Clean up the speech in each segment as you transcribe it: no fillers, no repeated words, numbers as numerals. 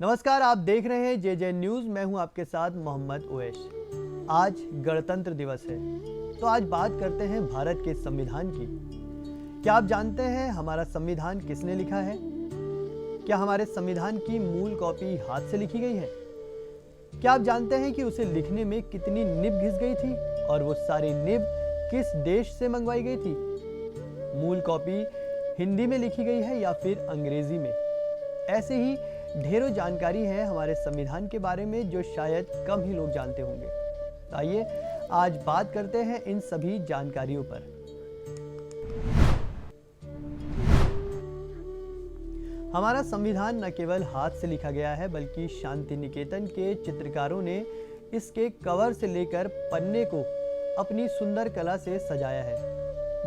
नमस्कार, आप देख रहे हैं जे न्यूज़। मैं हूं आपके साथ मोहम्मद ओवैस। आज गणतंत्र दिवस है, तो आज बात करते हैं भारत के संविधान की। क्या आप जानते हैं हमारा संविधान किसने लिखा है? क्या हमारे संविधान की मूल कॉपी हाथ से लिखी गई है? क्या आप जानते हैं कि उसे लिखने में कितनी निब घिस गई थी और वो सारी निब किस देश से मंगवाई गई थी? मूल कॉपी हिंदी में लिखी गई है या फिर अंग्रेजी में? ऐसे ही ढेरों जानकारी है हमारे संविधान के बारे में जो शायद कम ही लोग जानते होंगे। तो आइए आज बात करते हैं इन सभी जानकारियों पर। हमारा संविधान न केवल हाथ से लिखा गया है बल्कि शांति निकेतन के चित्रकारों ने इसके कवर से लेकर पन्ने को अपनी सुंदर कला से सजाया है।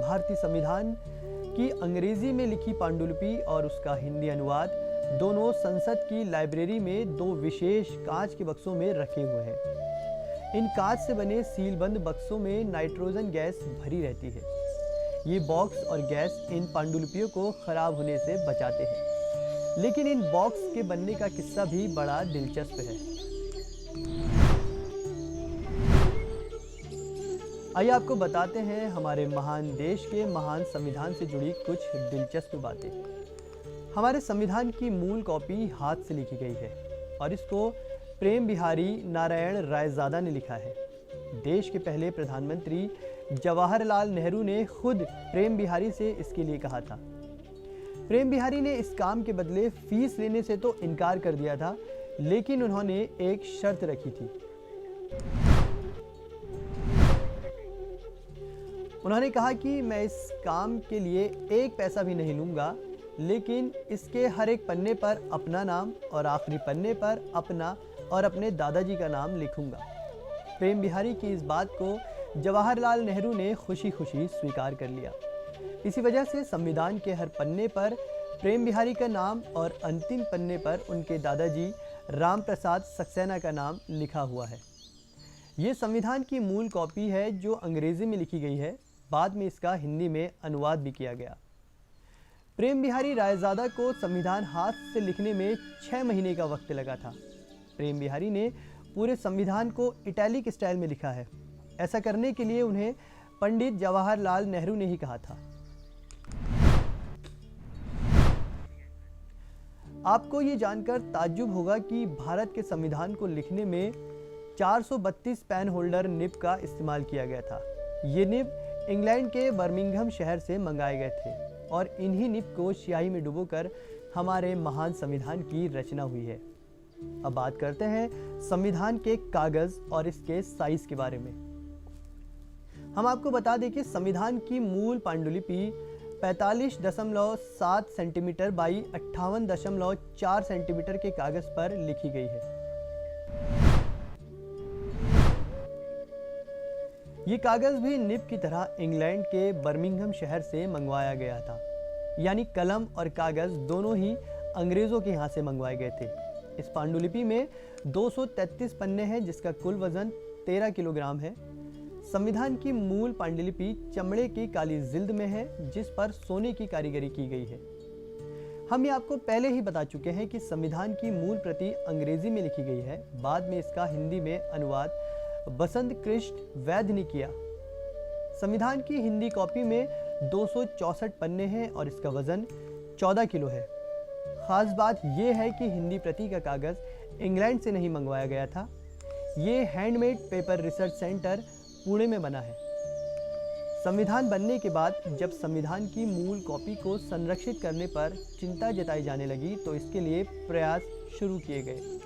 भारतीय संविधान की अंग्रेजी में लिखी पांडुलिपि और उसका हिंदी अनुवाद दोनों संसद की लाइब्रेरी में दो विशेष कांच के बक्सों में रखे हुए हैं। इन कांच से बने सीलबंद बक्सों में नाइट्रोजन गैस भरी रहती है। ये बॉक्स और गैस इन पांडुलिपियों को खराब होने से बचाते हैं। लेकिन इन बॉक्स के बनने का किस्सा भी बड़ा दिलचस्प है। आइए आपको बताते हैं हमारे महान देश के महान संविधान से जुड़ी कुछ दिलचस्प बातें। हमारे संविधान की मूल कॉपी हाथ से लिखी गई है और इसको प्रेम बिहारी नारायण रायजादा ने लिखा है। देश के पहले प्रधानमंत्री जवाहरलाल नेहरू ने खुद प्रेम बिहारी से इसके लिए कहा था। प्रेम बिहारी ने इस काम के बदले फीस लेने से तो इनकार कर दिया था, लेकिन उन्होंने एक शर्त रखी थी। उन्होंने कहा कि मैं इस काम के लिए एक पैसा भी नहीं लूंगा, लेकिन इसके हर एक पन्ने पर अपना नाम और आखिरी पन्ने पर अपना और अपने दादाजी का नाम लिखूंगा। प्रेम बिहारी की इस बात को जवाहरलाल नेहरू ने खुशी खुशी स्वीकार कर लिया। इसी वजह से संविधान के हर पन्ने पर प्रेम बिहारी का नाम और अंतिम पन्ने पर उनके दादाजी राम प्रसाद सक्सेना का नाम लिखा हुआ है। ये संविधान की मूल कॉपी है जो अंग्रेजी में लिखी गई है। बाद में इसका हिंदी में अनुवाद भी किया गया। प्रेम बिहारी रायजादा को संविधान हाथ से लिखने में 6 महीने का वक्त लगा था। प्रेम बिहारी ने पूरे संविधान को इटैलिक स्टाइल में लिखा है। ऐसा करने के लिए उन्हें पंडित जवाहरलाल नेहरू ने ही कहा था। आपको ये जानकर ताज्जुब होगा कि भारत के संविधान को लिखने में 432 पेन होल्डर निब का इस्तेमाल किया गया था। ये निब इंग्लैंड के बर्मिंघम शहर से मंगाए गए थे और इन्हीं निब को स्याही में डुबोकर हमारे महान संविधान की रचना हुई है। अब बात करते हैं संविधान के कागज और इसके साइज के बारे में। हम आपको बता दें कि संविधान की मूल पांडुलिपि 45.7 सेंटीमीटर बाई 58.4 सेंटीमीटर के कागज पर लिखी गई है। ये कागज भी निब की तरह इंग्लैंड के बर्मिंघम शहर से मंगवाया गया था, यानी कलम और कागज दोनों ही अंग्रेजों के यहाँ से मंगवाए गए थे। इस पांडुलिपि में 233 पन्ने हैं जिसका कुल वजन 13 किलोग्राम है। संविधान की मूल पांडुलिपि चमड़े की काली जिल्द में है जिस पर सोने की कारीगरी की गई है। हम ये आपको पहले ही बता चुके हैं कि संविधान की मूल प्रति अंग्रेजी में लिखी गई है। बाद में इसका हिंदी में अनुवाद बसंत कृष्ण वैद्य ने किया। संविधान की हिंदी कॉपी में 264 पन्ने हैं और इसका वजन 14 किलो है। खास बात यह है कि हिंदी प्रति का कागज इंग्लैंड से नहीं मंगवाया गया था। ये handmade paper research centre Pune में बना है। संविधान बनने के बाद जब संविधान की मूल कॉपी को संरक्षित करने पर चिंता जताई जाने लगी तो इसके लिए प्रयास शुरू किए गए।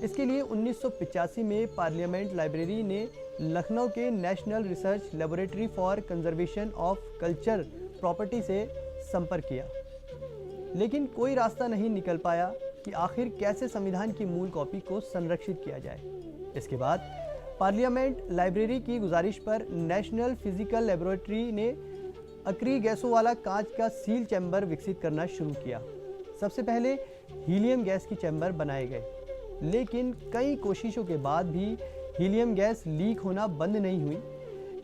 इसके लिए 1985 में पार्लियामेंट लाइब्रेरी ने लखनऊ के national research laboratory for conservation of culture property से संपर्क किया, लेकिन कोई रास्ता नहीं निकल पाया कि आखिर कैसे संविधान की मूल कॉपी को संरक्षित किया जाए। इसके बाद पार्लियामेंट लाइब्रेरी की गुजारिश पर नेशनल फिजिकल लेबोरेटरी ने अक्री गैसों वाला कांच का सील चैम्बर विकसित करना शुरू किया। सबसे पहले हीलियम गैस की चैम्बर बनाए गए, लेकिन कई कोशिशों के बाद भी हीलियम गैस लीक होना बंद नहीं हुई।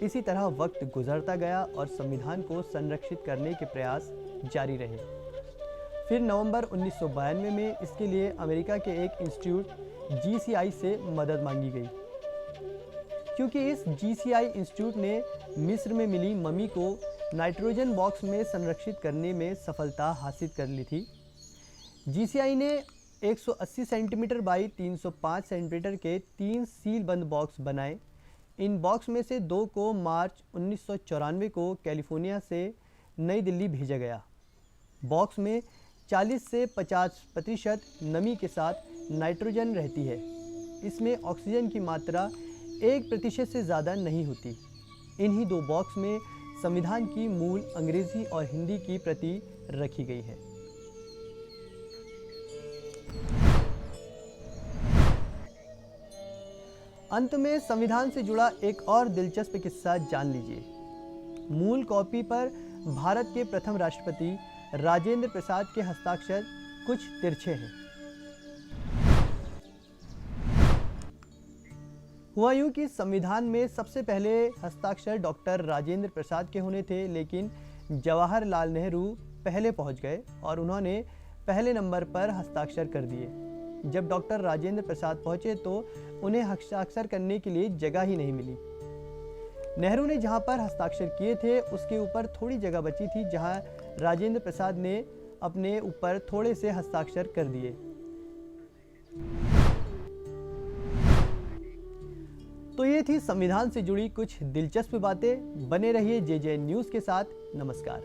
इसी तरह वक्त गुजरता गया और संविधान को संरक्षित करने के प्रयास जारी रहे। फिर नवंबर 1992 में इसके लिए अमेरिका के एक इंस्टीट्यूट GCI से मदद मांगी गई, क्योंकि इस GCI इंस्टीट्यूट ने मिस्र में मिली मम्मी को नाइट्रोजन बॉक्स में संरक्षित करने में सफलता हासिल कर ली थी। GCI ने 180 सेंटीमीटर बाई 305 सेंटीमीटर के 3 सीलबंद बॉक्स बनाए। इन बॉक्स में से 2 को मार्च 1994 को कैलिफोर्निया से नई दिल्ली भेजा गया। बॉक्स में 40 से 50% नमी के साथ नाइट्रोजन रहती है। इसमें ऑक्सीजन की मात्रा 1% से ज़्यादा नहीं होती। इन्हीं 2 बॉक्स में संविधान की मूल अंग्रेजी और हिंदी की प्रति रखी गई है। अंत में संविधान से जुड़ा एक और दिलचस्प किस्सा जान लीजिए। मूल कॉपी पर भारत के प्रथम राष्ट्रपति राजेंद्र प्रसाद के हस्ताक्षर कुछ तिरछे हैं। हुआ यूं कि संविधान में सबसे पहले हस्ताक्षर डॉक्टर राजेंद्र प्रसाद के होने थे, लेकिन जवाहरलाल नेहरू पहले पहुंच गए और उन्होंने पहले नंबर पर हस्ताक्षर कर दिए। जब डॉक्टर राजेंद्र प्रसाद पहुंचे तो उन्हें हस्ताक्षर करने के लिए जगह ही नहीं मिली। नेहरू ने जहां पर हस्ताक्षर किए थे उसके ऊपर थोड़ी जगह बची थी, जहां राजेंद्र प्रसाद ने अपने ऊपर थोड़े से हस्ताक्षर कर दिए। तो ये थी संविधान से जुड़ी कुछ दिलचस्प बातें। बने रहिए JJ न्यूज़ के साथ। नमस्कार।